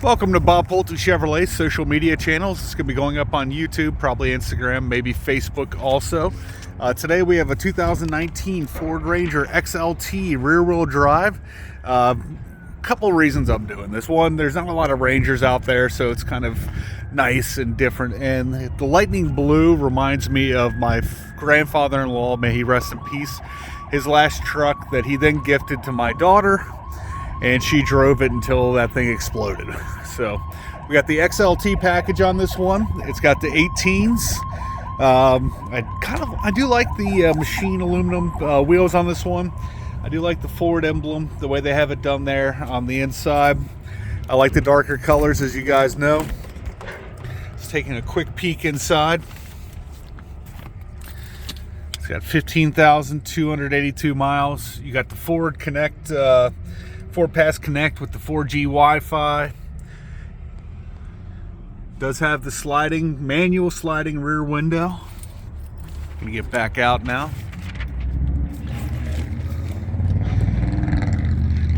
Welcome to Bob Pulte Chevrolet's social media channels. It's going to be going up on YouTube, probably Instagram, maybe Facebook also. Today we have a 2019 Ford Ranger XLT rear-wheel drive. Couple reasons I'm doing this. One, there's not a lot of Rangers out there, so it's kind of nice and different. And the lightning blue reminds me of my grandfather-in-law, may he rest in peace, his last truck that he then gifted to my daughter, and she drove it until that thing exploded. So we got the XLT package on this one. It's got the 18s. I do like the machine aluminum wheels on this one. I do like the Ford emblem, the way they have it done there on the inside. I like the darker colors, as you guys know. Just taking a quick peek inside. It's got 15,282 miles. You got the Ford Connect, Fordpass Connect with the 4G Wi-Fi. Does have the manual sliding rear window. Gonna get back out now.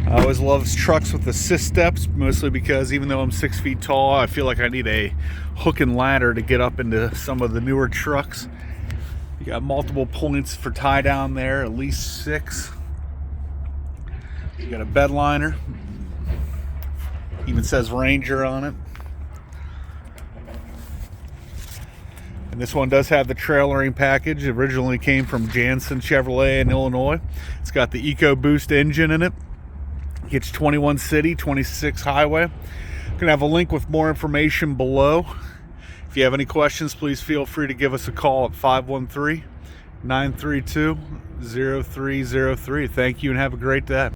I always love trucks with assist steps, mostly because even though I'm 6 feet tall, I feel like I need a hook and ladder to get up into some of the newer trucks. You got multiple points for tie down there, at least 6. You got a bed liner. Even says Ranger on it. And this one does have the trailering package. It originally came from Jansen Chevrolet in Illinois. It's got the EcoBoost engine in it. Gets 21 city, 26 highway. I'm gonna have a link with more information below. If you have any questions, please feel free to give us a call at 513-932-0303. Thank you and have a great day.